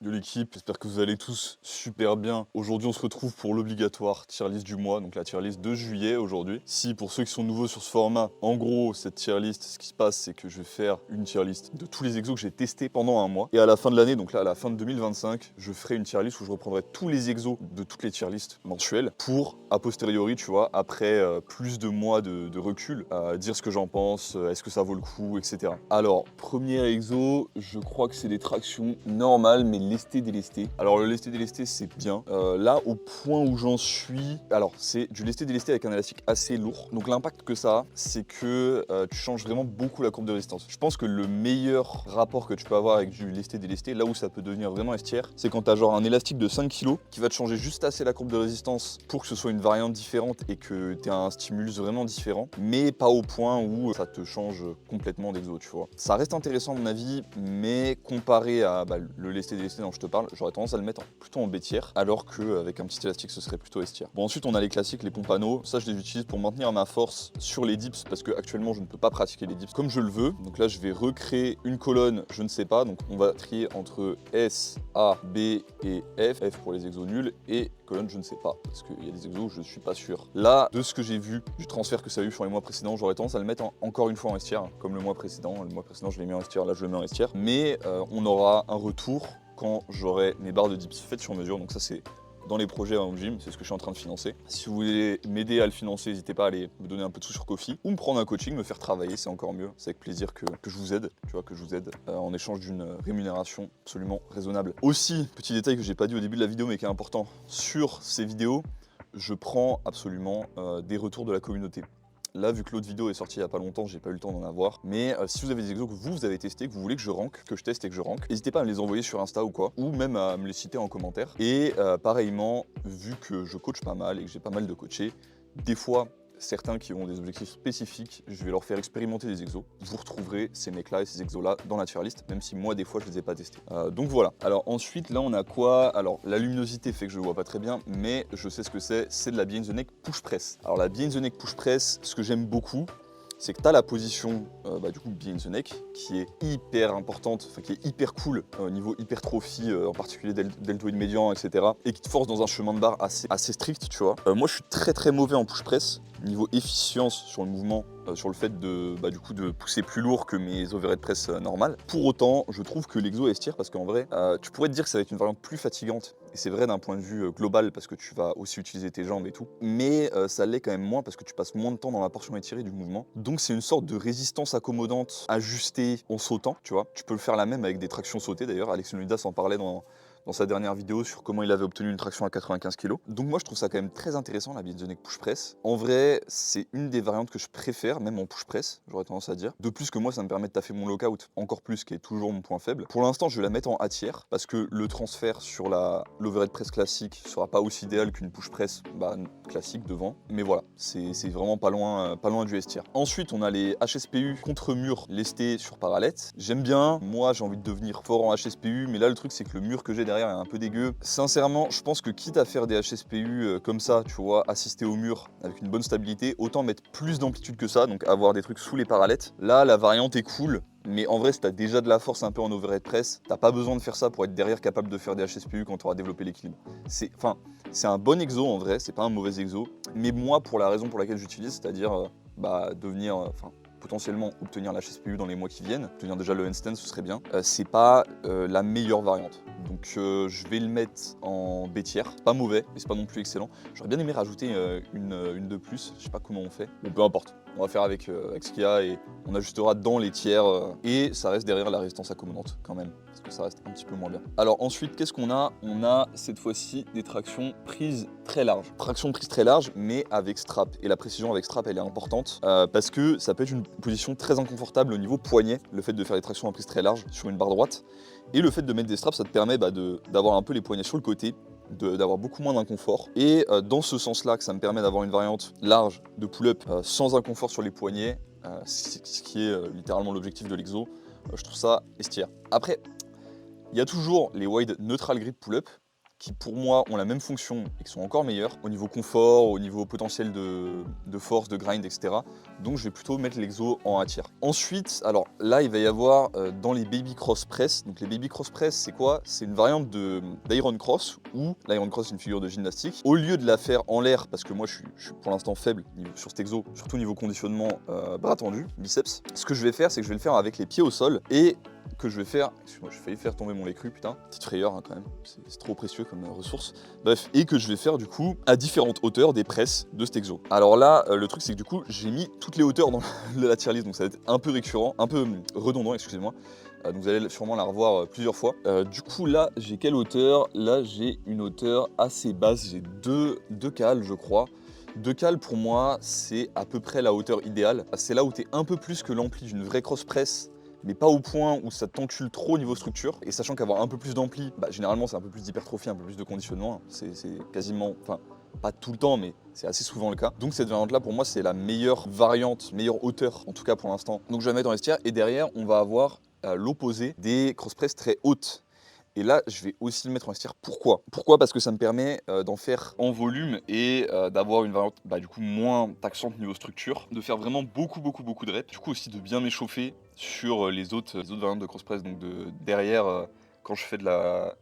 Yo l'équipe, j'espère que vous allez tous super bien. Aujourd'hui on se retrouve pour l'obligatoire tier list du mois, donc la tier list de juillet aujourd'hui. Si pour ceux qui sont nouveaux sur ce format, en gros cette tier list, ce qui se passe c'est que je vais faire une tier list de tous les exos que j'ai testés pendant un mois. Et à la fin de l'année, donc là à la fin de 2025, je ferai une tier list où je reprendrai tous les exos de toutes les tier lists mensuelles pour, a posteriori, tu vois, après plus de mois de recul, dire ce que j'en pense, est-ce que ça vaut le coup, etc. Alors, premier exo, je crois que c'est des tractions normales, mais lesté délesté. Alors le lesté délesté c'est bien. Là au point où j'en suis, alors c'est du lesté délesté avec un élastique assez lourd. Donc l'impact que ça a, c'est que tu changes vraiment beaucoup la courbe de résistance. Je pense que le meilleur rapport que tu peux avoir avec du lesté délesté, là où ça peut devenir vraiment estière, c'est quand tu as genre un élastique de 5 kg qui va te changer juste assez la courbe de résistance pour que ce soit une variante différente et que tu aies un stimulus vraiment différent, mais pas au point où ça te change complètement d'exo, tu vois. Ça reste intéressant à mon avis, mais comparé à le lesté délesté dont je te parle, j'aurais tendance à le mettre plutôt en B tier, alors qu'avec un petit élastique ce serait plutôt S tier. Bon, ensuite on a les classiques, les pompano. Ça je les utilise pour maintenir ma force sur les dips parce que actuellement je ne peux pas pratiquer les dips comme je le veux. Donc là je vais recréer une colonne, je ne sais pas, donc on va trier entre S, A, B et F. F pour les exos nuls et colonne je ne sais pas parce qu'il y a des exos où je suis pas sûr. Là, de ce que j'ai vu du transfert que ça a eu sur les mois précédents, j'aurais tendance à le mettre encore une fois en S tier, comme le mois précédent. Le mois précédent je l'ai mis en S tier, là je le mets en S tier, mais on aura un retour quand j'aurai mes barres de dips faites sur mesure. Donc ça c'est dans les projets en gym, c'est ce que je suis en train de financer. Si vous voulez m'aider à le financer, n'hésitez pas à aller me donner un peu de sous sur Ko-fi ou me prendre un coaching, me faire travailler, c'est encore mieux. C'est avec plaisir que je vous aide, tu vois, que je vous aide en échange d'une rémunération absolument raisonnable. Aussi, petit détail que j'ai pas dit au début de la vidéo mais qui est important, sur ces vidéos, je prends absolument des retours de la communauté. Là, vu que l'autre vidéo est sortie il n'y a pas longtemps, j'ai pas eu le temps d'en avoir. Mais si vous avez des exos que vous avez testés, que vous voulez que je rank, que je teste et que je rank, n'hésitez pas à me les envoyer sur Insta ou quoi, ou même à me les citer en commentaire. Et pareillement, vu que je coach pas mal et que j'ai pas mal de coachés, des fois, certains qui ont des objectifs spécifiques, je vais leur faire expérimenter des exos. Vous retrouverez ces mecs-là et ces exos-là dans la tier list, même si moi, des fois, je les ai pas testés. Donc voilà. Alors ensuite, là, on a quoi? Alors, la luminosité fait que je le vois pas très bien, mais je sais ce que c'est de la Behind the Neck Push Press. Alors la Behind the Neck Push Press, ce que j'aime beaucoup, c'est que tu as la position du coup behind the neck qui est hyper importante, enfin qui est hyper cool au niveau hypertrophie, en particulier deltoïde médian, etc. Et qui te force dans un chemin de barre assez strict, tu vois. Moi je suis très mauvais en push press, niveau efficience sur le mouvement, sur le fait de, de pousser plus lourd que mes overhead press normales. Pour autant, je trouve que l'exo est tier parce qu'en vrai, tu pourrais te dire que ça va être une variante plus fatigante. Et c'est vrai d'un point de vue global parce que tu vas aussi utiliser tes jambes et tout. Mais ça l'est quand même moins parce que tu passes moins de temps dans la portion étirée du mouvement. Donc c'est une sorte de résistance accommodante ajustée en sautant, tu vois. Tu peux le faire la même avec des tractions sautées d'ailleurs. Alex Leonidas en parlait dans sa dernière vidéo sur comment il avait obtenu une traction à 95 kg. Donc moi je trouve ça quand même très intéressant la Behind the Neck Push Press. En vrai c'est une des variantes que je préfère, même en push press, j'aurais tendance à dire. De plus que moi ça me permet de taffer mon lockout encore plus, qui est toujours mon point faible. Pour l'instant je vais la mettre en A tier parce que le transfert sur l'overhead press classique sera pas aussi idéal qu'une push press classique devant. Mais voilà, c'est vraiment pas loin du S tier. Ensuite on a les HSPU contre mur lestés sur parallèle. J'aime bien, moi j'ai envie de devenir fort en HSPU, mais là le truc c'est que le mur que j'ai derrière est un peu dégueu. Sincèrement, je pense que quitte à faire des HSPU comme ça, tu vois, assister au mur avec une bonne stabilité, autant mettre plus d'amplitude que ça, donc avoir des trucs sous les parallèles. Là, la variante est cool, mais en vrai, si t'as déjà de la force un peu en overhead press, t'as pas besoin de faire ça pour être derrière capable de faire des HSPU quand tu auras développé l'équilibre. C'est un bon exo en vrai, c'est pas un mauvais exo, mais moi, pour la raison pour laquelle j'utilise, c'est-à-dire potentiellement obtenir la HSPU dans les mois qui viennent, obtenir déjà le handstand ce serait bien, c'est pas la meilleure variante. Donc je vais le mettre en B tier, pas mauvais, mais c'est pas non plus excellent. J'aurais bien aimé rajouter une de plus, je sais pas comment on fait, bon peu importe. On va faire avec ce qu'il y a et on ajustera dans les tiers et ça reste derrière la résistance accommodante quand même, parce que ça reste un petit peu moins bien. Alors ensuite, qu'est-ce qu'on a? On a cette fois-ci des tractions prises très larges. Traction prise très large, mais avec strap. Et la précision avec strap, elle est importante parce que ça peut être une position très inconfortable au niveau poignet, le fait de faire des tractions à prise très large sur une barre droite. Et le fait de mettre des straps, ça te permet d'avoir un peu les poignets sur le côté, d'avoir beaucoup moins d'inconfort. Et dans ce sens-là, que ça me permet d'avoir une variante large de pull-up sans inconfort sur les poignets, ce qui est littéralement l'objectif de l'exo, je trouve ça S tier. Après, il y a toujours les wide neutral grip pull-up, qui pour moi ont la même fonction et qui sont encore meilleurs au niveau confort, au niveau potentiel de force, de grind, etc. Donc je vais plutôt mettre l'exo en A tier. Ensuite, alors là il va y avoir dans les baby cross press, donc les baby cross press c'est quoi? C'est une variante d'iron cross, où l'iron cross c'est une figure de gymnastique. Au lieu de la faire en l'air, parce que moi je suis pour l'instant faible sur cet exo, surtout niveau conditionnement bras tendu, biceps, ce que je vais faire c'est que je vais le faire avec les pieds au sol et que je vais faire, excuse-moi, j'ai failli faire tomber mon écru, putain, petite frayeur hein, quand même, c'est trop précieux comme ressource. Bref, et que je vais faire du coup à différentes hauteurs des presses de cet exo. Alors là, le truc c'est que du coup, j'ai mis toutes les hauteurs dans la tier list, donc ça va être un peu récurrent, un peu redondant, excusez-moi. Donc vous allez sûrement la revoir plusieurs fois. Du coup là, j'ai quelle hauteur? Là, j'ai une hauteur assez basse, j'ai deux cales je crois. 2 cales pour moi, c'est à peu près la hauteur idéale. C'est là où tu es un peu plus que l'ampli d'une vraie cross press, mais pas au point où ça t'encule trop au niveau structure. Et sachant qu'avoir un peu plus d'ampli, bah, généralement c'est un peu plus d'hypertrophie, un peu plus de conditionnement. C'est quasiment, enfin pas tout le temps, mais c'est assez souvent le cas. Donc cette variante là pour moi c'est la meilleure variante, meilleure hauteur en tout cas pour l'instant. Donc je vais la mettre en S tier et derrière on va avoir l'opposé des cross press très hautes. Et là, je vais aussi le mettre en S tier. Pourquoi? Pourquoi? Parce que ça me permet d'en faire en volume et d'avoir une variante du coup moins taxante niveau structure, de faire vraiment beaucoup de reps, du coup aussi de bien m'échauffer sur les autres variantes de cross press. Donc derrière, quand je fais de la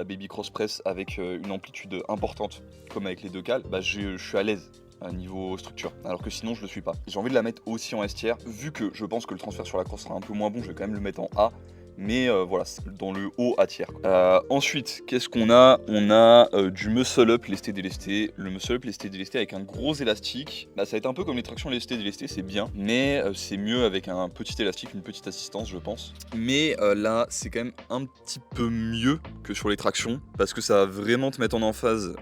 baby cross press avec une amplitude importante, comme avec les 2 cales, je suis à l'aise à niveau structure, alors que sinon je le suis pas. J'ai envie de la mettre aussi en S tier, vu que je pense que le transfert sur la cross sera un peu moins bon, je vais quand même le mettre en A. Mais voilà, c'est dans le haut A tier. Ensuite, qu'est-ce qu'on a? On a du muscle up lesté délesté. Le muscle up lesté délesté avec un gros élastique. Ça va être un peu comme les tractions lesté délesté, c'est bien. Mais c'est mieux avec un petit élastique, une petite assistance, je pense. Mais là, c'est quand même un petit peu mieux que sur les tractions. Parce que ça va vraiment te mettre en emphase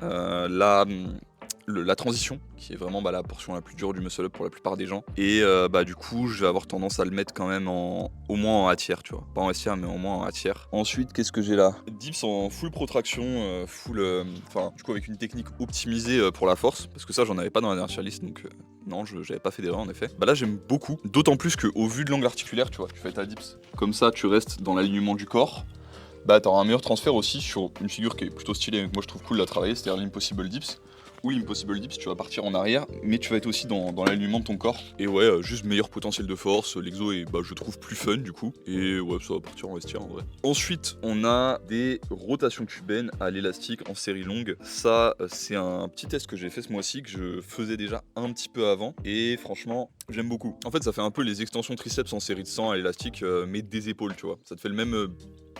la transition, qui est vraiment la portion la plus dure du muscle up pour la plupart des gens. Et du coup, je vais avoir tendance à le mettre quand même au moins en A tier, tu vois. Pas en S tier, mais au moins en A tier. Ensuite, qu'est-ce que j'ai là? Dips en full protraction, du coup avec une technique optimisée pour la force, parce que ça, j'en avais pas dans la dernière tier list, donc non, j'avais pas fait d'erreur en effet. Là, j'aime beaucoup, d'autant plus qu'au vu de l'angle articulaire, tu vois, tu fais ta dips comme ça, tu restes dans l'alignement du corps. T'auras un meilleur transfert aussi sur une figure qui est plutôt stylée, moi je trouve cool à travailler, c'est-à-dire l'impossible dips. Ou l'impossible dips, tu vas partir en arrière, mais tu vas être aussi dans l'alignement de ton corps. Et ouais, juste meilleur potentiel de force, l'exo est, je trouve, plus fun du coup. Et ouais, ça va partir en S tier en vrai. Ensuite, on a des rotations cubaines à l'élastique en série longue. Ça, c'est un petit test que j'ai fait ce mois-ci, que je faisais déjà un petit peu avant. Et franchement, j'aime beaucoup. En fait, ça fait un peu les extensions triceps en série de 100 à l'élastique, mais des épaules, tu vois. Ça te fait le même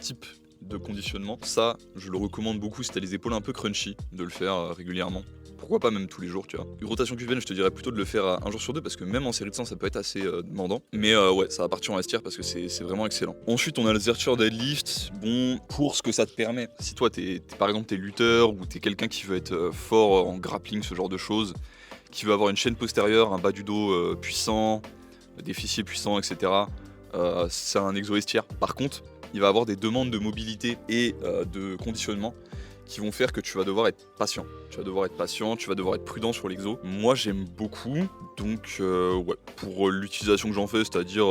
type de conditionnement. Ça, je le recommande beaucoup si t'as les épaules un peu crunchy, de le faire régulièrement. Pourquoi pas même tous les jours, tu vois. Une rotation cubaine, je te dirais plutôt de le faire un jour sur deux, parce que même en série de 100, ça peut être assez demandant. Mais ouais, ça va partir en S tier parce que c'est vraiment excellent. Ensuite, on a le Zercher Deadlift. Bon, pour ce que ça te permet, si toi, par exemple, t'es lutteur ou t'es quelqu'un qui veut être fort en grappling, ce genre de choses, qui veut avoir une chaîne postérieure, un bas du dos puissant, des fessiers puissants, etc., c'est un exo S tier. Par contre, il va avoir des demandes de mobilité et de conditionnement qui vont faire que tu vas devoir être patient. Tu vas devoir être prudent sur l'exo. Moi, j'aime beaucoup, donc ouais, pour l'utilisation que j'en fais, c'est-à-dire,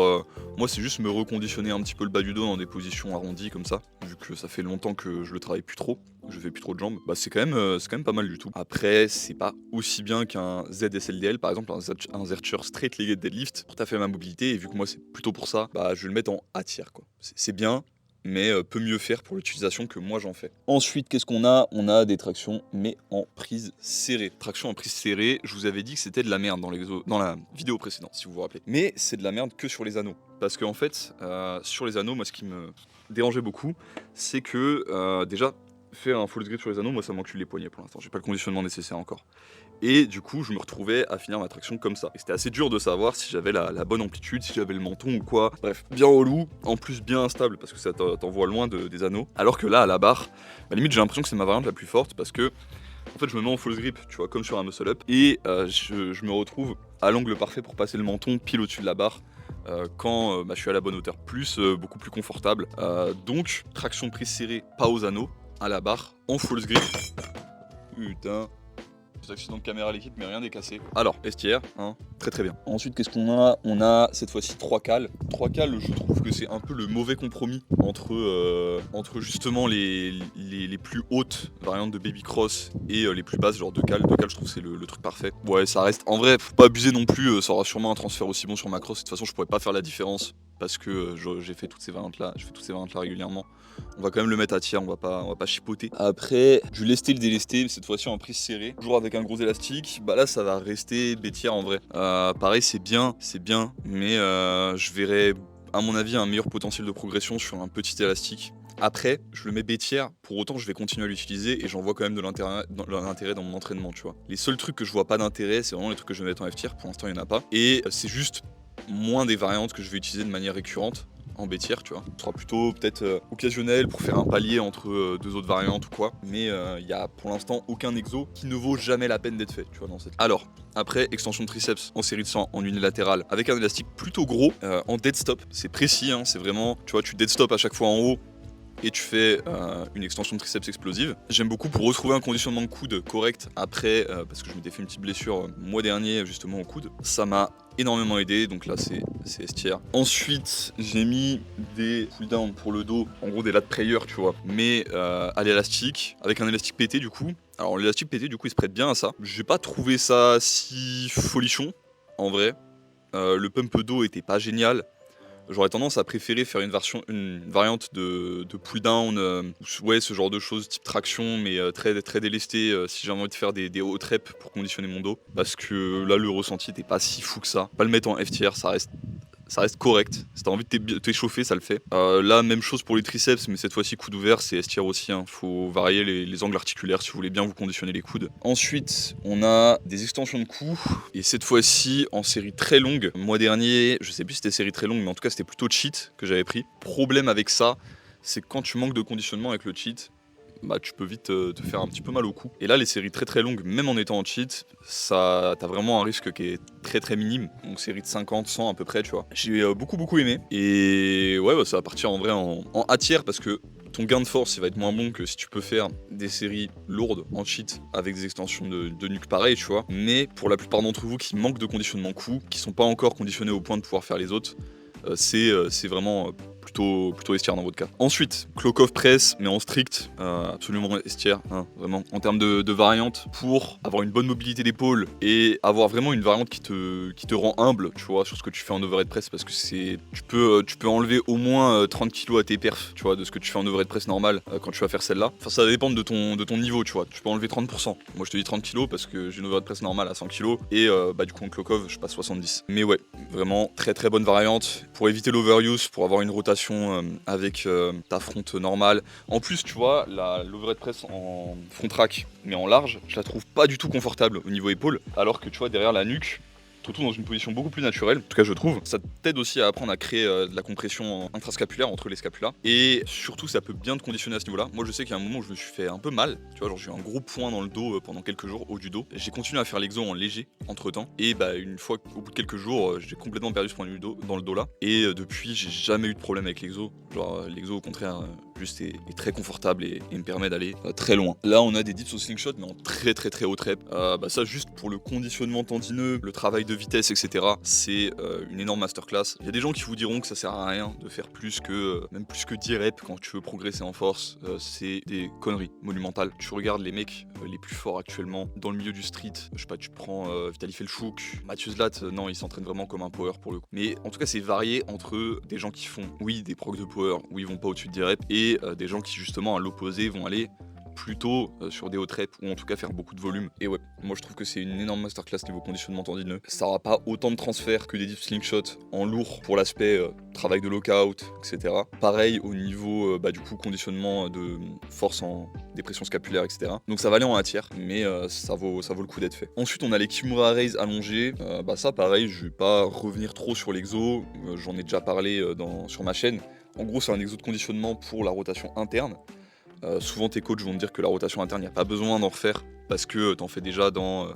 moi, c'est juste me reconditionner un petit peu le bas du dos dans des positions arrondies comme ça, vu que ça fait longtemps que je le travaille plus trop, je fais plus trop de jambes, c'est quand même pas mal du tout. Après, c'est pas aussi bien qu'un ZSLDL, par exemple, un Zercher Straight Legged Deadlift, pour taffer ma mobilité, et vu que moi, c'est plutôt pour ça, je vais le mettre en A tier, quoi. C'est bien, mais peut mieux faire pour l'utilisation que moi j'en fais. Ensuite, qu'est-ce qu'on a? On a des tractions, mais en prise serrée. Traction en prise serrée, je vous avais dit que c'était de la merde dans la vidéo précédente, si vous vous rappelez. Mais c'est de la merde que sur les anneaux. Parce qu'en fait, sur les anneaux, moi ce qui me dérangeait beaucoup, c'est que déjà, faire un full grip sur les anneaux, moi ça m'encule les poignets pour l'instant. J'ai pas le conditionnement nécessaire encore. Et du coup, je me retrouvais à finir ma traction comme ça. Et c'était assez dur de savoir si j'avais la bonne amplitude, si j'avais le menton ou quoi. Bref, bien relou, en plus bien instable parce que ça t'envoie loin des anneaux. Alors que là, à la barre, limite j'ai l'impression que c'est ma variante la plus forte parce que en fait je me mets en full grip, tu vois, comme sur un muscle up. Et je me retrouve à l'angle parfait pour passer le menton pile au-dessus de la barre. Quand je suis à la bonne hauteur, beaucoup plus confortable. Donc, traction prise serrée, pas aux anneaux, à la barre, en full grip. Putain. Petit accident de caméra à l'équipe, mais rien n'est cassé. Alors, estière, hein, très très bien. Ensuite, qu'est-ce qu'on a? On a cette fois-ci 3 cales. 3 cales, je trouve que c'est un peu le mauvais compromis entre justement les plus hautes variantes de Baby Cross et les plus basses, genre 2 cales. 2 cales, je trouve que c'est le truc parfait. Ouais, ça reste. En vrai, faut pas abuser non plus, ça aura sûrement un transfert aussi bon sur ma cross. De toute façon, je pourrais pas faire la différence parce que j'ai fait toutes ces variantes-là, régulièrement. On va quand même le mettre à tiers, on va pas chipoter. Après, du lesté le délesté, mais cette fois-ci en prise serrée, toujours avec un gros élastique. Bah là, ça va rester B tiers en vrai. Pareil, c'est bien, mais je verrais, à mon avis, un meilleur potentiel de progression sur un petit élastique. Après, je le mets B tiers, pour autant je vais continuer à l'utiliser et j'en vois quand même de l'intérêt dans mon entraînement, tu vois. Les seuls trucs que je vois pas d'intérêt, c'est vraiment les trucs que je vais mettre en F tiers, pour l'instant il n'y en a pas. Et c'est juste moins des variantes que je vais utiliser de manière récurrente en B tiers, tu vois. Ce sera plutôt peut-être occasionnel pour faire un palier entre 2 autres variantes ou quoi. Mais il y a pour l'instant aucun exo qui ne vaut jamais la peine d'être fait, tu vois, dans cette. Alors, après, extension de triceps en série de 100 en unilatéral avec un élastique plutôt gros en dead stop. C'est précis, hein, c'est vraiment, tu vois, tu dead stop à chaque fois en haut et tu fais une extension de triceps explosive. J'aime beaucoup pour retrouver un conditionnement de coude correct après, parce que je m'étais fait une petite blessure mois dernier justement au coude. Ça m'a énormément aidé, donc là c'est S tiers. Ensuite, j'ai mis des pull-down pour le dos, en gros des lat prayer, tu vois, mais à l'élastique, avec un élastique pété du coup. Alors l'élastique pété du coup il se prête bien à ça. J'ai pas trouvé ça si folichon, en vrai. Le pump dos était pas génial. J'aurais tendance à préférer faire une variante de pull down, ouais, ce genre de choses type traction, mais très, très délesté si j'ai envie de faire des hauts reps pour conditionner mon dos. Parce que là, le ressenti n'était pas si fou que ça. Pas le mettre en F tier, ça reste correct. Si t'as envie de t'échauffer, ça le fait. Là, même chose pour les triceps, mais cette fois-ci, coude ouvert, c'est S tier aussi. Hein. Faut varier les angles articulaires si vous voulez bien vous conditionner les coudes. Ensuite, on a des extensions de cou. Et cette fois-ci, en série très longue. Mois dernier, je sais plus si c'était série très longue, mais en tout cas, c'était plutôt cheat que j'avais pris. Problème avec ça, c'est que quand tu manques de conditionnement avec le cheat, bah tu peux vite te faire un petit peu mal au cou. Et là, les séries très très longues, même en étant en cheat, ça t'as vraiment un risque qui est très très minime. Donc série de 50, 100 à peu près, tu vois. J'ai beaucoup aimé. Et ouais, bah, ça va partir en vrai en A tiers parce que ton gain de force il va être moins bon que si tu peux faire des séries lourdes en cheat avec des extensions de nuque pareil, tu vois. Mais pour la plupart d'entre vous qui manquent de conditionnement cou, qui sont pas encore conditionnés au point de pouvoir faire les autres, c'est vraiment plutôt estière dans votre cas. Ensuite, clock off press, mais en strict, absolument estière, hein, vraiment. En termes de variante, pour avoir une bonne mobilité d'épaule et avoir vraiment une variante qui te rend humble, tu vois, sur ce que tu fais en overhead press, parce que tu peux enlever au moins 30 kg à tes perfs, tu vois, de ce que tu fais en overhead press normal quand tu vas faire celle-là. Enfin, ça va dépendre de ton niveau, tu vois. Tu peux enlever 30%. Moi, je te dis 30 kg parce que j'ai une overhead press normale à 100 kg et bah du coup en clock off, je passe 70. Mais ouais, vraiment très très bonne variante pour éviter l'overuse, pour avoir une rotation avec ta front normale. En plus, tu vois, l'overhead press en front rack, mais en large, je la trouve pas du tout confortable au niveau épaule, alors que tu vois, derrière la nuque, te retrouves dans une position beaucoup plus naturelle, en tout cas je trouve. Ça t'aide aussi à apprendre à créer de la compression intrascapulaire entre les scapulas, et surtout ça peut bien te conditionner à ce niveau-là. Moi je sais qu'il y a un moment où je me suis fait un peu mal, tu vois, genre j'ai eu un gros point dans le dos pendant quelques jours, haut du dos. J'ai continué à faire l'exo en léger entre temps, et bah une fois au bout de quelques jours, j'ai complètement perdu ce point dans le dos là, et depuis j'ai jamais eu de problème avec l'exo. Genre l'exo au contraire juste est très confortable et me permet d'aller très loin. Là on a des dips au slingshot mais en très très très haut rep. Bah ça juste pour le conditionnement tendineux, le travail de vitesse, etc. C'est une énorme masterclass. Il y a des gens qui vous diront que ça sert à rien de faire même plus que 10 reps quand tu veux progresser en force. C'est des conneries monumentales. Tu regardes les mecs les plus forts actuellement dans le milieu du street. Je sais pas, tu prends Vitaly Felchuk, Mathieu Zlat, non, il s'entraîne vraiment comme un power pour le coup. Mais en tout cas, c'est varié entre des gens qui font, oui, des procs de power, où ils vont pas au-dessus de 10 reps, et des gens qui, justement, à l'opposé, vont aller plutôt sur des hauts reps ou en tout cas faire beaucoup de volume. Et ouais, moi je trouve que c'est une énorme masterclass niveau conditionnement tendineux. Ça aura pas autant de transferts que des dips slingshot en lourd pour l'aspect travail de lockout, etc. Pareil au niveau du coup conditionnement de force en dépression scapulaire, etc. Donc ça va aller en A tiers, mais ça vaut le coup d'être fait. Ensuite on a les Kimura Raise allongés. Ça pareil, je vais pas revenir trop sur l'exo, j'en ai déjà parlé sur ma chaîne. En gros c'est un exo de conditionnement pour la rotation interne. Souvent tes coachs vont te dire que la rotation interne, il n'y a pas besoin d'en refaire parce que t'en fais déjà dans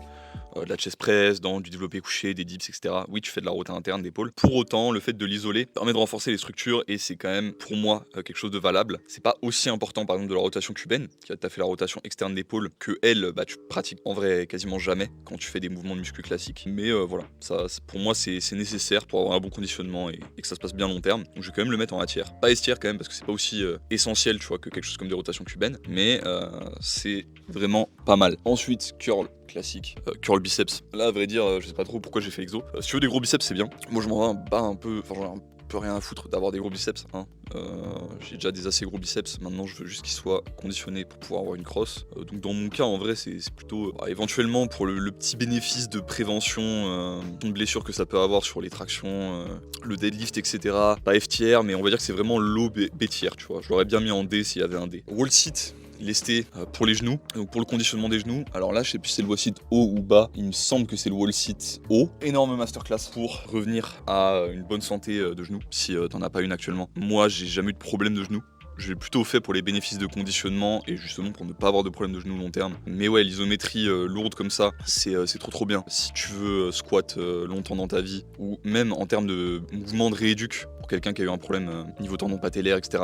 de la chest press, dans du développé couché, des dips, etc. Oui, tu fais de la rotation interne d'épaule. Pour autant, le fait de l'isoler permet de renforcer les structures et c'est quand même, pour moi, quelque chose de valable. C'est pas aussi important, par exemple, de la rotation cubaine, qui va fait la rotation externe d'épaule, que elle, tu pratiques en vrai quasiment jamais quand tu fais des mouvements de muscu classiques. Mais voilà, ça, pour moi, c'est nécessaire pour avoir un bon conditionnement et que ça se passe bien long terme. Donc je vais quand même le mettre en A tier. Pas S tier quand même, parce que c'est pas aussi essentiel, tu vois, que quelque chose comme des rotations cubaines. Mais c'est vraiment pas mal. Ensuite, curl classique, curl biceps. Là, à vrai dire, je sais pas trop pourquoi j'ai fait exo. Si tu veux des gros biceps, c'est bien. Moi, je m'en bats un peu, enfin, j'en ai un peu rien à foutre d'avoir des gros biceps. Hein. J'ai déjà des assez gros biceps. Maintenant, je veux juste qu'ils soient conditionnés pour pouvoir avoir une crosse. Donc, dans mon cas, en vrai, c'est plutôt éventuellement pour le petit bénéfice de prévention de blessures que ça peut avoir sur les tractions, le deadlift, etc. Pas F tier, mais on va dire que c'est vraiment low B tier, tu vois. Je l'aurais bien mis en D s'il y avait un D. Wall sit. Lesté pour les genoux, donc pour le conditionnement des genoux. Alors là, je sais plus si c'est le wall sit haut ou bas, il me semble que c'est le wall sit haut. Énorme masterclass pour revenir à une bonne santé de genoux, si t'en as pas une actuellement. Moi, j'ai jamais eu de problème de genoux. Je l'ai plutôt fait pour les bénéfices de conditionnement et justement pour ne pas avoir de problème de genoux long terme. Mais ouais, l'isométrie lourde comme ça, c'est trop bien. Si tu veux squat longtemps dans ta vie, ou même en termes de mouvement de rééduc, pour quelqu'un qui a eu un problème niveau tendon patellaire, etc.,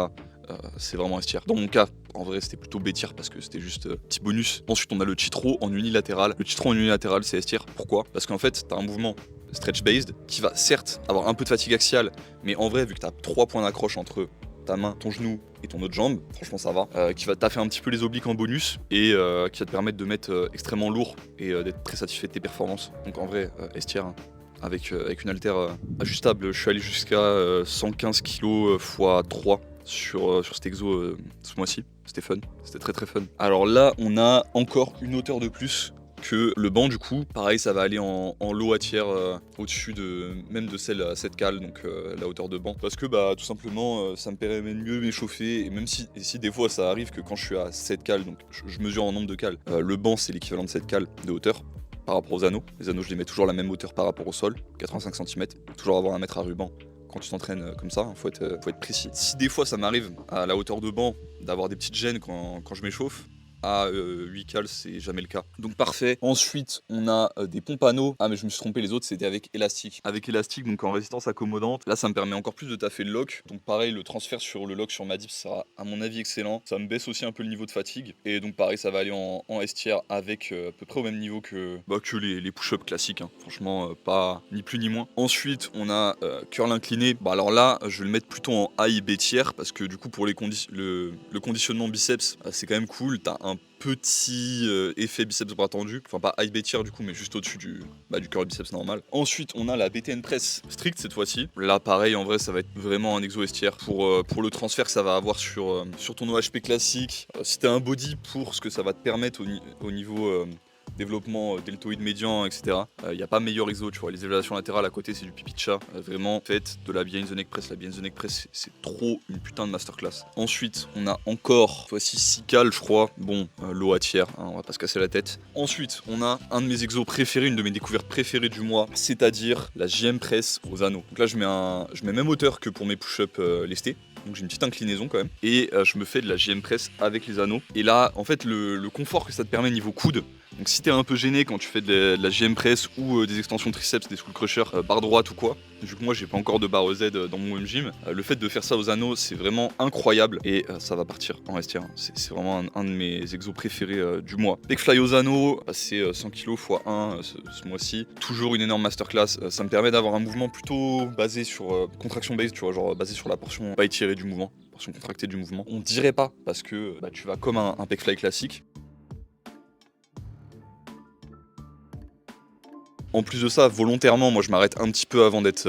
c'est vraiment S tier. Dans mon cas, en vrai, c'était plutôt B tier parce que c'était juste petit bonus. Ensuite, on a le chitro en unilatéral. Le chitro en unilatéral, c'est S tier. Pourquoi? Parce qu'en fait, t'as un mouvement stretch-based qui va certes avoir un peu de fatigue axiale, mais en vrai, vu que t'as 3 points d'accroche entre ta main, ton genou et ton autre jambe, franchement ça va, qui va taffer un petit peu les obliques en bonus et qui va te permettre de mettre extrêmement lourd et d'être très satisfait de tes performances. Donc en vrai, S tier, hein. Avec une haltère ajustable, je suis allé jusqu'à 115 kg x 3 sur cet exo ce mois-ci. C'était fun, c'était très très fun. Alors là, on a encore une hauteur de plus que le banc, du coup. Pareil, ça va aller en low à tiers au-dessus même de celle à 7 cales, donc la hauteur de banc. Parce que tout simplement, ça me permet de mieux m'échauffer. Et même si des fois ça arrive que quand je suis à 7 cales, donc je mesure en nombre de cales, le banc c'est l'équivalent de 7 cales de hauteur par rapport aux anneaux. Les anneaux, je les mets toujours à la même hauteur par rapport au sol, 85 cm. Toujours avoir un mètre à ruban quand tu t'entraînes comme ça, faut être précis. Si des fois ça m'arrive à la hauteur de banc d'avoir des petites gênes quand je m'échauffe, à 8 cales, c'est jamais le cas. Donc parfait. Ensuite, on a des pompes anneaux. Ah mais je me suis trompé, les autres c'était avec élastique. Avec élastique, donc en résistance accommodante. Là, ça me permet encore plus de taffer le lock. Donc pareil, le transfert sur le lock sur ma dips sera à mon avis excellent. Ça me baisse aussi un peu le niveau de fatigue. Et donc pareil, ça va aller en S tier avec à peu près au même niveau que les push-ups classiques. Hein. Franchement, pas ni plus ni moins. Ensuite, on a curl incliné. Alors là, je vais le mettre plutôt en A et B tier parce que du coup pour le conditionnement biceps, c'est quand même cool. T'as un petit effet biceps bras tendu, enfin pas high B tier du coup, mais juste au-dessus du curl biceps normal. Ensuite, on a la BTN press strict cette fois-ci. Là, pareil, en vrai, ça va être vraiment un exo S tier pour le transfert que ça va avoir sur ton OHP classique. Si t'as un body, pour ce que ça va te permettre au niveau développement deltoïde médian, etc. Il n'y a pas meilleur exo, tu vois. Les élévations latérales à côté, c'est du pipi de chat. Vraiment, faites de la behind the neck press. La behind the neck press, c'est trop une putain de masterclass. Ensuite, on a encore, voici 6 cales, je crois. Bon, low à tiers, hein, on va pas se casser la tête. Ensuite, on a un de mes exos préférés, une de mes découvertes préférées du mois, c'est-à-dire la JM press aux anneaux. Donc là, je mets même hauteur que pour mes push-ups lestés. Donc j'ai une petite inclinaison quand même. Et je me fais de la JM press avec les anneaux. Et là, en fait, le confort que ça te permet niveau coude. Donc si t'es un peu gêné quand tu fais de la JM press ou des extensions triceps, des skull crushers, barre droite ou quoi, vu que moi j'ai pas encore de barre Z dans mon home gym, le fait de faire ça aux anneaux c'est vraiment incroyable et ça va partir en S tier. C'est vraiment un de mes exos préférés du mois. Pec fly aux anneaux, c'est 100 kg x 1 ce mois-ci. Toujours une énorme masterclass. Ça me permet d'avoir un mouvement plutôt basé sur contraction base, tu vois, genre basé sur la portion pas étirée du mouvement, portion contractée du mouvement. On dirait pas parce que tu vas comme un pec fly classique. En plus de ça, volontairement, moi je m'arrête un petit peu avant d'être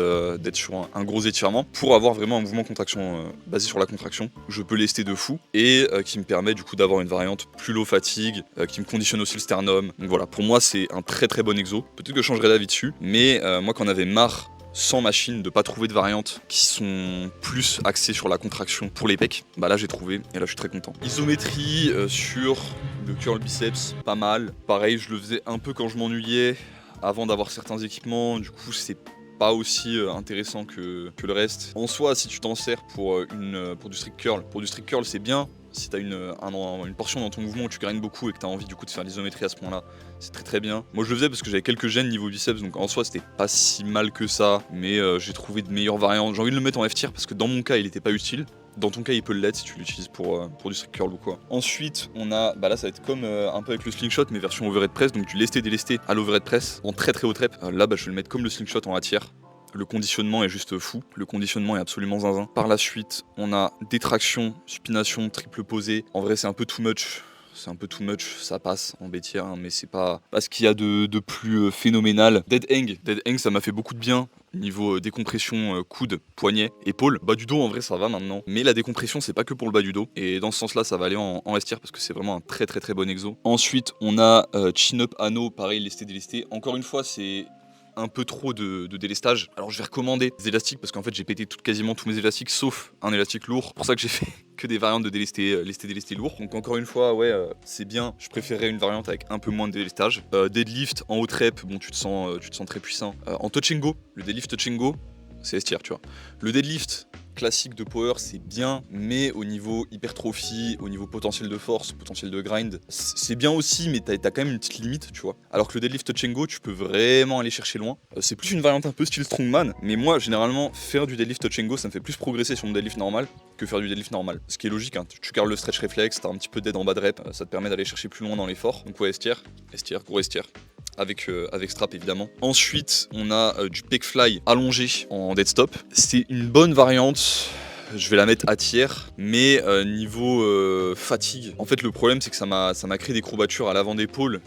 sur un gros étirement pour avoir vraiment un mouvement contraction basé sur la contraction. Je peux lester de fou et qui me permet du coup d'avoir une variante plus low fatigue, qui me conditionne aussi le sternum. Donc voilà, pour moi c'est un très très bon exo. Peut-être que je changerai d'avis dessus, mais moi quand on avait marre sans machine de pas trouver de variantes qui sont plus axées sur la contraction pour les pecs, là j'ai trouvé et là je suis très content. Isométrie sur le curl biceps, pas mal. Pareil, je le faisais un peu quand je m'ennuyais avant d'avoir certains équipements, du coup c'est pas aussi intéressant que le reste. En soi, si tu t'en sers pour du strict curl, c'est bien. Si tu as une portion dans ton mouvement où tu grindes beaucoup et que tu as envie du coup de faire l'isométrie à ce point-là, c'est très très bien. Moi je le faisais parce que j'avais quelques gènes niveau biceps, donc en soi c'était pas si mal que ça, mais j'ai trouvé de meilleures variantes. J'ai envie de le mettre en F-tier parce que dans mon cas il était pas utile. Dans ton cas, il peut l'être si tu l'utilises pour du strict curl ou quoi. Ensuite, on a, là ça va être comme un peu avec le slingshot, mais version overhead press, donc du lesté délesté à l'overhead press en très très haut rep. Là, je vais le mettre comme le slingshot en A-tier. Le conditionnement est juste fou, le conditionnement est absolument zinzin. Par la suite, on a détraction, supination, triple posé. En vrai, c'est un peu too much. Ça passe en B-tier, hein, mais c'est pas ce qu'il y a de plus phénoménal. Dead hang, ça m'a fait beaucoup de bien. Niveau décompression, coude, poignet, épaule. Bas du dos, en vrai, ça va maintenant. Mais la décompression, c'est pas que pour le bas du dos. Et dans ce sens-là, ça va aller en S-tier parce que c'est vraiment un très très très bon exo. Ensuite, on a chin-up anneau, pareil, lesté délesté. Encore une fois, c'est un peu trop de délestage. Alors je vais recommander des élastiques parce qu'en fait j'ai pété quasiment tous mes élastiques sauf un élastique lourd. C'est pour ça que j'ai fait que des variantes de lesté lourd. Donc encore une fois, c'est bien. Je préférerais une variante avec un peu moins de délestage. Deadlift en haut rep, bon tu te sens très puissant. En touch and go, le deadlift touch and go, c'est S-tier, tu vois. Le deadlift classique de power, c'est bien, mais au niveau hypertrophie, au niveau potentiel de force, potentiel de grind, c'est bien aussi, mais t'as quand même une petite limite, tu vois. Alors que le deadlift touch and go, tu peux vraiment aller chercher loin. C'est plus une variante un peu style strongman, mais moi, généralement, faire du deadlift touch and go, ça me fait plus progresser sur mon deadlift normal que faire du deadlift normal. Ce qui est logique, hein. Tu gardes le stretch réflexe, t'as un petit peu d'aide en bas de rep, ça te permet d'aller chercher plus loin dans l'effort. Donc ouais, S-tier, gros S-tier. Avec strap évidemment. Ensuite, on a du pec fly allongé en dead stop. C'est une bonne variante. Je vais la mettre à tiers, mais niveau fatigue, en fait le problème c'est que ça m'a créé des courbatures à l'avant d'épaule.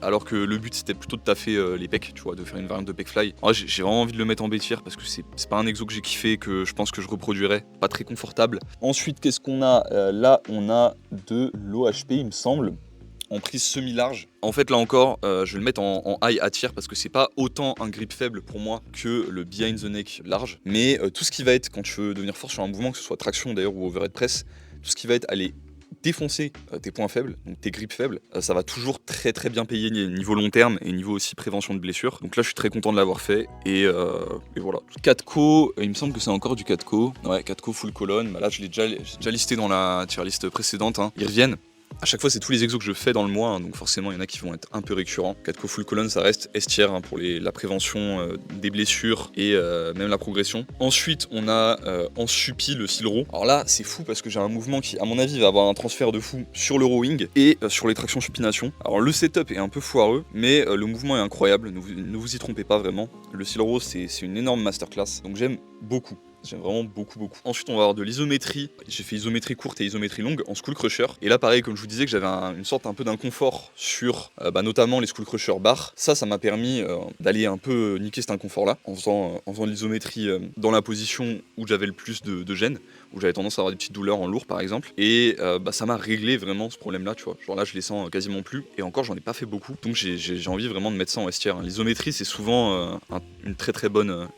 Alors que le but c'était plutôt de taffer les pecs, tu vois, de faire une variante de pec fly. En vrai, j'ai vraiment envie de le mettre en B-tier parce que c'est pas un exo que j'ai kiffé, que je pense que je reproduirais, pas très confortable. Ensuite, qu'est-ce qu'on a là, on a de l'OHP, il me semble, en prise semi-large. En fait, là encore, je vais le mettre en high à tiers parce que c'est pas autant un grip faible pour moi que le behind the neck large. Mais tout ce qui va être, quand tu veux devenir fort sur un mouvement, que ce soit traction d'ailleurs ou overhead press, tout ce qui va être aller défoncer tes points faibles, donc tes grips faibles, ça va toujours très très bien payer niveau long terme et niveau aussi prévention de blessures. Donc là je suis très content de l'avoir fait et voilà. 4Co, il me semble que c'est encore du 4Co. Ouais, 4Co full colonne, là je l'ai déjà listé dans la tier list précédente, hein. Ils reviennent. À chaque fois, c'est tous les exos que je fais dans le mois, hein, donc forcément, il y en a qui vont être un peu récurrents. 4Co full colonne, ça reste S-tier hein, pour la prévention des blessures et même la progression. Ensuite, on a en suppi le seal row. Alors là, c'est fou parce que j'ai un mouvement qui, à mon avis, va avoir un transfert de fou sur le rowing et sur les tractions supination. Alors le setup est un peu foireux, mais le mouvement est incroyable, ne vous y trompez pas vraiment. Le seal row, c'est une énorme masterclass, donc j'aime beaucoup. J'aime vraiment beaucoup. Ensuite, on va avoir de l'isométrie. J'ai fait isométrie courte et isométrie longue en skull crusher. Et là, pareil, comme je vous disais, que j'avais une sorte un peu d'inconfort sur notamment les skull crusher bar. Ça m'a permis d'aller un peu niquer cet inconfort-là en faisant de l'isométrie dans la position où j'avais le plus de gêne, où j'avais tendance à avoir des petites douleurs en lourd, par exemple. Et ça m'a réglé vraiment ce problème-là, tu vois. Genre là, je les sens quasiment plus. Et encore, j'en ai pas fait beaucoup. Donc j'ai envie vraiment de mettre ça en S-tier, hein. L'isométrie, c'est souvent une très bonne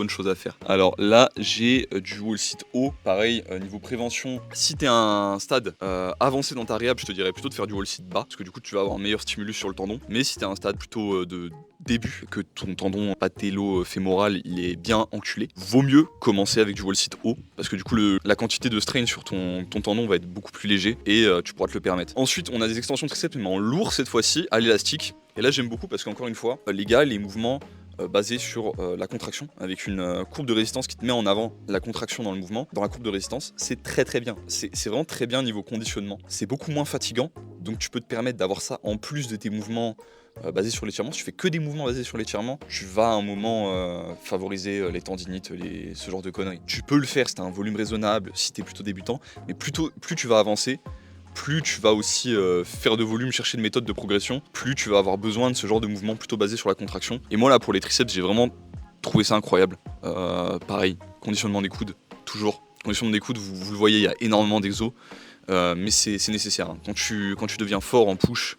chose à faire. Alors là, j'ai du wall sit haut, pareil, niveau prévention. Si t'es à un stade avancé dans ta réhab, je te dirais plutôt de faire du wall sit bas, parce que du coup tu vas avoir un meilleur stimulus sur le tendon. Mais si t'es à un stade plutôt de début, que ton tendon patello-fémoral il est bien enculé, vaut mieux commencer avec du wall sit haut, parce que du coup la quantité de strain sur ton tendon va être beaucoup plus léger et tu pourras te le permettre. Ensuite, on a des extensions de triceps, mais en lourd cette fois-ci, à l'élastique. Et là j'aime beaucoup parce qu'encore une fois, les gars, les mouvements basé sur la contraction, avec une courbe de résistance qui te met en avant la contraction dans le mouvement. Dans la courbe de résistance, c'est très bien. C'est vraiment très bien niveau conditionnement. C'est beaucoup moins fatigant, donc tu peux te permettre d'avoir ça en plus de tes mouvements basés sur l'étirement. Si tu fais que des mouvements basés sur l'étirement, tu vas à un moment favoriser les tendinites, ce genre de conneries. Tu peux le faire si tu as un volume raisonnable, si tu es plutôt débutant, mais plus tu vas avancer, plus tu vas aussi faire de volume, chercher de méthodes de progression, plus tu vas avoir besoin de ce genre de mouvement plutôt basé sur la contraction. Et moi là pour les triceps, j'ai vraiment trouvé ça incroyable. Pareil, conditionnement des coudes, toujours. Conditionnement des coudes, vous le voyez, il y a énormément d'exos, mais c'est nécessaire, hein. Quand tu deviens fort en push,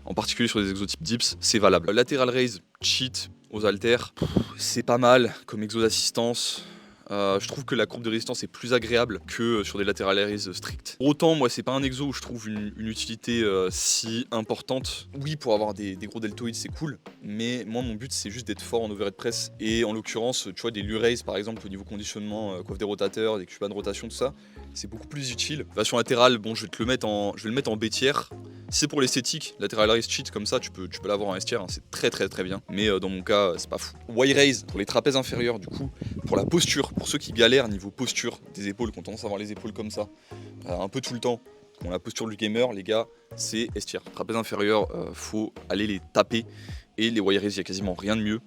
en particulier sur des exotypes dips, c'est valable. Lateral raise, cheat aux haltères, c'est pas mal comme exo d'assistance. Je trouve que la courbe de résistance est plus agréable que sur des lateral raise stricts. Pour autant, moi, c'est pas un exo où je trouve une utilité si importante. Oui, pour avoir des gros deltoïdes, c'est cool, mais moi, mon but, c'est juste d'être fort en overhead press. Et en l'occurrence, tu vois, des Luraise, par exemple, au niveau conditionnement, coiffe des rotateurs, des cubans de rotation, tout ça, c'est beaucoup plus utile. Version latérale, bon, je vais le mettre en B tiers. Si c'est pour l'esthétique, lateral raise cheat comme ça, tu peux l'avoir en S tier, hein, c'est très bien. Mais dans mon cas, c'est pas fou. Y raise pour les trapèzes inférieurs, du coup, pour la posture, pour ceux qui galèrent niveau posture des épaules, qui ont tendance à avoir les épaules comme ça, un peu tout le temps, qui ont la posture du gamer, les gars, c'est S tier. Trapèze inférieur, faut aller les taper. Et les Y raise, il y a quasiment rien de mieux.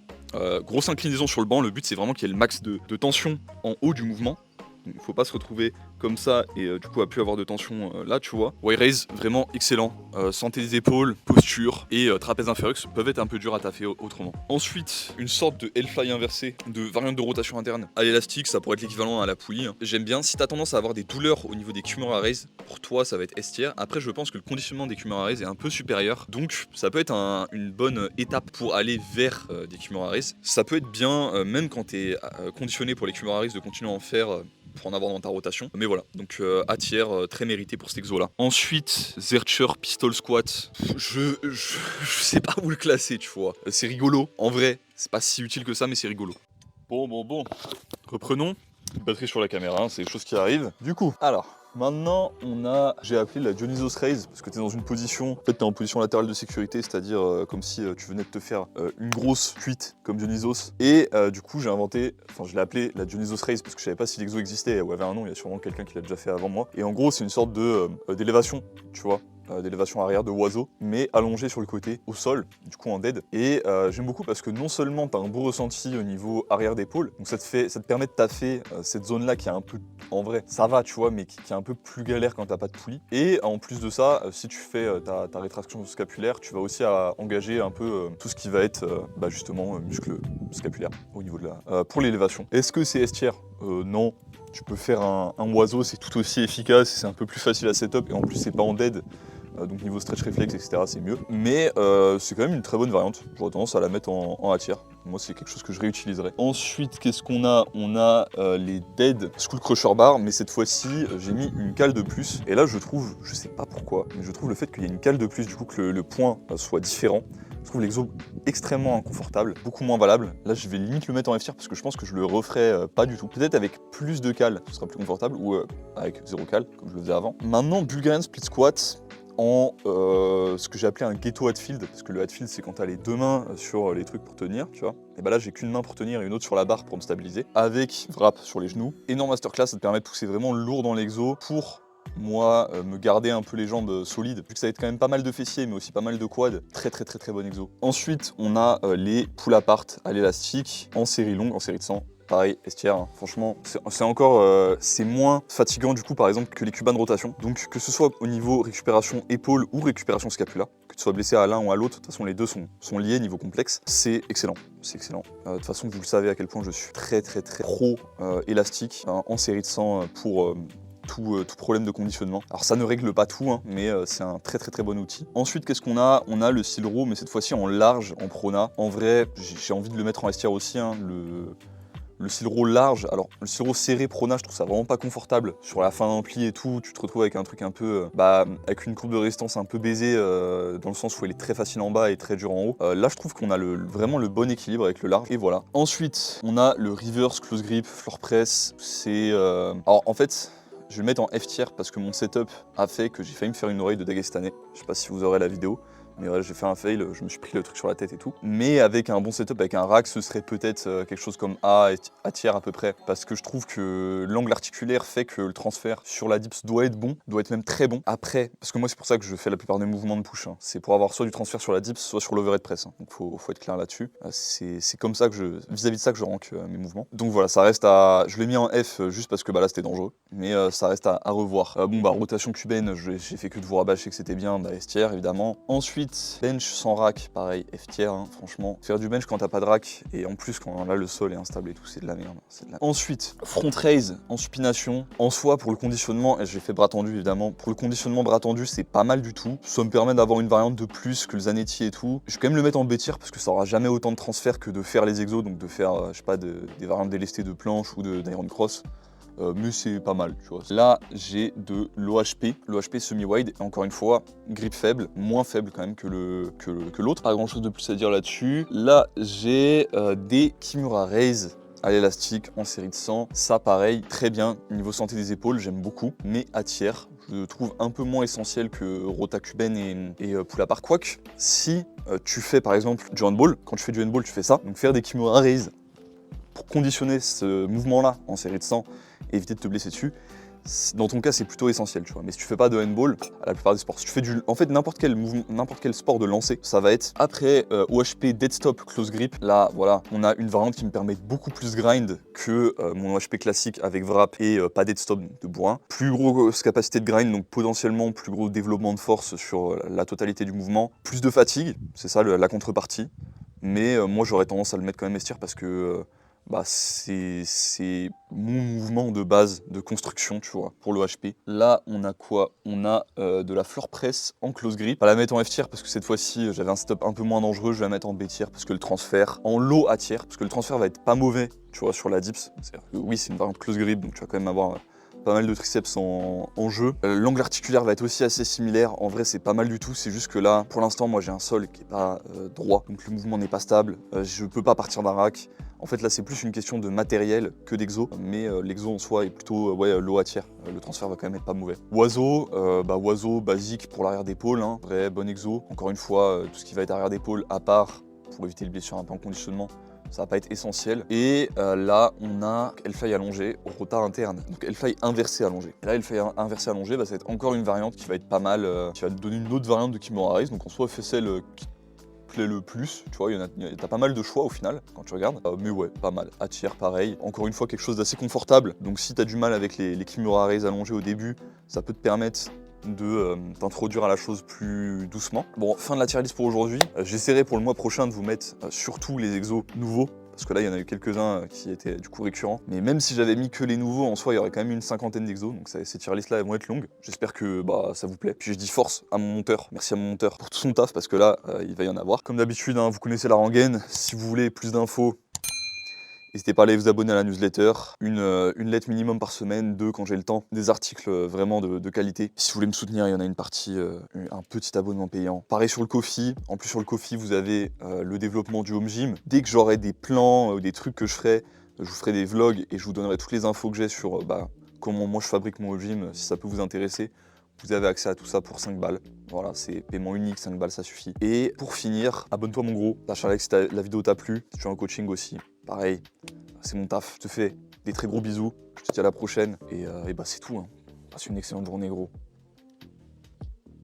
Grosse inclinaison sur le banc, le but c'est vraiment qu'il y ait le max de tension en haut du mouvement. Il ne faut pas se retrouver comme ça et du coup à plus avoir de tension là, tu vois. Y-raise, vraiment excellent. Santé des épaules, posture et trapèze inférieur peuvent être un peu durs à taffer autrement. Ensuite, une sorte de L-fly inversé, de variante de rotation interne à l'élastique, ça pourrait être l'équivalent à la poulie. Hein. J'aime bien. Si tu as tendance à avoir des douleurs au niveau des Kimura raise, pour toi ça va être S tier. Après, je pense que le conditionnement des Kimura raise est un peu supérieur. Donc ça peut être une bonne étape pour aller vers des Kimura raise. Ça peut être bien, même quand tu es conditionné pour les Kimura raise, de continuer à en faire pour en avoir dans ta rotation. Mais voilà, donc A tiers, très mérité pour cet exo là. Ensuite, Zercher Pistol Squat. Je sais pas où le classer, tu vois. C'est rigolo, en vrai. C'est pas si utile que ça, mais c'est rigolo. Bon. Reprenons. Batterie sur la caméra, hein, c'est des choses qui arrivent. Du coup, alors, maintenant, j'ai appelé la Dionysos Raise, parce que t'es dans une position, en fait t'es en position latérale de sécurité, c'est-à-dire comme si tu venais de te faire une grosse cuite comme Dionysos. Et du coup, je l'ai appelé la Dionysos Raise, parce que je savais pas si l'exo existait ou avait un nom, il y a sûrement quelqu'un qui l'a déjà fait avant moi. Et en gros, c'est une sorte d'élévation, tu vois. D'élévation arrière de oiseau, mais allongé sur le côté au sol, du coup en dead. Et j'aime beaucoup parce que non seulement tu as un beau ressenti au niveau arrière d'épaule, donc ça te permet de taffer cette zone-là qui est un peu, en vrai, ça va, tu vois, mais qui est un peu plus galère quand t'as pas de poulie. Et en plus de ça, si tu fais ta rétraction scapulaire, tu vas aussi engager un peu tout ce qui va être justement muscle scapulaire au niveau de pour l'élévation. Est-ce que c'est S tier ? Non. Tu peux faire un oiseau, c'est tout aussi efficace, c'est un peu plus facile à setup et en plus c'est pas en dead. Donc niveau stretch réflexe, etc., c'est mieux. Mais c'est quand même une très bonne variante. J'aurais tendance à la mettre en A tier. Moi, c'est quelque chose que je réutiliserai. Ensuite, qu'est-ce qu'on a ? On a les Dead Skull Crusher Bar, mais cette fois-ci, j'ai mis une cale de plus. Et là, je trouve, je sais pas pourquoi, mais je trouve le fait qu'il y ait une cale de plus, du coup, que le point soit différent. Je trouve l'exo extrêmement inconfortable, beaucoup moins valable. Là, je vais limite le mettre en F tier parce que je pense que je le referai pas du tout. Peut-être avec plus de cale, ce sera plus confortable, ou avec 0 cale, comme je le faisais avant. Maintenant, Bulgarian Split Squat en ce que j'ai appelé un ghetto hatfield, parce que le hatfield c'est quand t'as les deux mains sur les trucs pour tenir, tu vois. Et bah là j'ai qu'une main pour tenir et une autre sur la barre pour me stabiliser, avec wrap sur les genoux. Énorme masterclass, ça te permet de pousser vraiment lourd dans l'exo pour moi me garder un peu les jambes solides, vu que ça va être quand même pas mal de fessiers mais aussi pas mal de quad. Très bon exo. Ensuite on a les pull apart à l'élastique en série longue, en série de 100. Pareil, S tier, hein. Franchement, c'est moins fatigant du coup par exemple que les cubans de rotation. Donc que ce soit au niveau récupération épaule ou récupération scapula, que tu sois blessé à l'un ou à l'autre, de toute façon les deux sont liés niveau complexe, c'est excellent. De toute façon vous le savez à quel point je suis très pro élastique en série de 100 pour tout problème de conditionnement. Alors ça ne règle pas tout, hein, mais c'est un très bon outil. Ensuite, qu'est-ce qu'on a ? On a le Silro, mais cette fois-ci en large, en prona. En vrai, j'ai envie de le mettre en S tier aussi, hein, le Silro large, alors le Silro serré prona, je trouve ça vraiment pas confortable. Sur la fin d'un pli et tout, tu te retrouves avec un truc un peu, avec une courbe de résistance un peu baisée, dans le sens où elle est très facile en bas et très dure en haut. Là, je trouve qu'on a vraiment le bon équilibre avec le large, et voilà. Ensuite, on a le reverse close grip, floor press, c'est... Alors en fait, je vais le mettre en F tier parce que mon setup a fait que j'ai failli me faire une oreille de Dagestanais. Je sais pas si vous aurez la vidéo. Mais voilà, j'ai fait un fail, je me suis pris le truc sur la tête et tout. Mais avec un bon setup, avec un rack, ce serait peut-être quelque chose comme A tiers à peu près. Parce que je trouve que l'angle articulaire fait que le transfert sur la dips doit être bon, doit être même très bon. Après, parce que moi c'est pour ça que je fais la plupart des mouvements de push, hein. C'est pour avoir soit du transfert sur la dips, soit sur l'overhead press, hein. Donc faut être clair là-dessus. C'est comme ça que vis-à-vis de ça que je rank mes mouvements. Donc voilà, ça reste je l'ai mis en F juste parce que là c'était dangereux. Mais ça reste à revoir. Rotation cubaine, j'ai fait que de vous rabâcher que c'était bien, S tier évidemment. Ensuite, Ensuite, bench sans rack, pareil, F tier, hein, franchement. Faire du bench quand t'as pas de rack, et en plus quand là le sol est instable et tout, c'est de la merde. Ensuite, front raise en supination. En soi, pour le conditionnement, et j'ai fait bras tendu évidemment, pour le conditionnement bras tendu, c'est pas mal du tout. Ça me permet d'avoir une variante de plus que le Zanetti et tout. Je vais quand même le mettre en B-tier parce que ça aura jamais autant de transfert que de faire les exos, donc de faire, je sais pas, des variantes délestées de planche ou d'Iron Cross. Mais c'est pas mal, tu vois. Là, j'ai de l'OHP semi-wide, et encore une fois, grip faible, moins faible quand même que l'autre. Pas grand chose de plus à dire là-dessus. Là, j'ai des Kimura Raise à l'élastique en série de 100. Ça, pareil, très bien. Niveau santé des épaules, j'aime beaucoup, mais à tiers. Je le trouve un peu moins essentiel que Rotakuben et pull apart. Quoique, si tu fais par exemple du handball, quand tu fais du handball, tu fais ça. Donc faire des Kimura Raise pour conditionner ce mouvement-là en série de 100 et éviter de te blesser dessus, dans ton cas, c'est plutôt essentiel, tu vois. Mais si tu fais pas de handball, à la plupart des sports, si tu fais en fait, n'importe quel sport de lancer, ça va être après OHP Dead Stop Close Grip. Là, voilà, on a une variante qui me permet beaucoup plus grind que mon OHP classique avec wrap et pas Dead Stop de bourrin. Plus grosse capacité de grind, donc potentiellement plus gros développement de force sur la totalité du mouvement. Plus de fatigue, c'est ça la contrepartie. Mais moi, j'aurais tendance à le mettre quand même S-tier parce que c'est mon mouvement de base de construction, tu vois, pour le HP. Là, on a quoi? On a de la floor press en close grip. Pas la mettre en F tier parce que cette fois-ci, j'avais un setup un peu moins dangereux. Je vais la mettre en B tier parce que le transfert en low A tier, parce que le transfert va être pas mauvais, tu vois, sur la dips. C'est-à-dire que oui, c'est une variante close grip, donc tu vas quand même avoir pas mal de triceps en jeu. L'angle articulaire va être aussi assez similaire. En vrai, c'est pas mal du tout. C'est juste que là, pour l'instant, moi, j'ai un sol qui est pas droit, donc le mouvement n'est pas stable. Je peux pas partir d'un rack. En fait, là, c'est plus une question de matériel que d'exo, mais l'exo en soi est plutôt low à tiers. Le transfert va quand même être pas mauvais. Oiseau, oiseau basique pour l'arrière d'épaule, hein. Vrai bon exo. Encore une fois, tout ce qui va être arrière d'épaule, à part pour éviter les blessures un peu en conditionnement, ça va pas être essentiel. Et là, on a L-fly allongé, rota interne. Donc L-fly inversé allongé. Et là, L-fly inversé allongé, ça va être encore une variante qui va être pas mal, qui va te donner une autre variante de Kimura Raise. Donc en soi, fais celle qui plaît le plus, tu vois, t'as pas mal de choix au final quand tu regardes, mais ouais, pas mal. À tiers, pareil, encore une fois quelque chose d'assez confortable, donc si t'as du mal avec les Kimura Raise allongés au début, ça peut te permettre de t'introduire à la chose plus doucement. Bon, fin de la tier list pour aujourd'hui. J'essaierai pour le mois prochain de vous mettre surtout les exos nouveaux, parce que là, il y en a eu quelques-uns qui étaient du coup récurrents. Mais même si j'avais mis que les nouveaux, en soi, il y aurait quand même une cinquantaine d'exos. Donc ces tier lists là, elles vont être longues. J'espère que ça vous plaît. Puis je dis force à mon monteur. Merci à mon monteur pour tout son taf, parce que là, il va y en avoir. Comme d'habitude, hein, vous connaissez la rengaine. Si vous voulez plus d'infos, n'hésitez pas à aller vous abonner à la newsletter. Une lettre minimum par semaine, 2 quand j'ai le temps. Des articles vraiment de qualité. Si vous voulez me soutenir, il y en a une partie, un petit abonnement payant. Pareil sur le Ko-fi. En plus sur le Ko-fi, vous avez le développement du home gym. Dès que j'aurai des plans ou des trucs que je ferai, je vous ferai des vlogs et je vous donnerai toutes les infos que j'ai sur comment moi je fabrique mon home gym, si ça peut vous intéresser. Vous avez accès à tout ça pour 5 balles. Voilà, c'est paiement unique, 5 balles, ça suffit. Et pour finir, abonne-toi mon gros. Lâche un like si la vidéo t'a plu. Si tu as un coaching aussi, pareil, c'est mon taf. Je te fais des très gros bisous. Je te dis à la prochaine. Et c'est tout, hein. Passe une excellente journée, gros.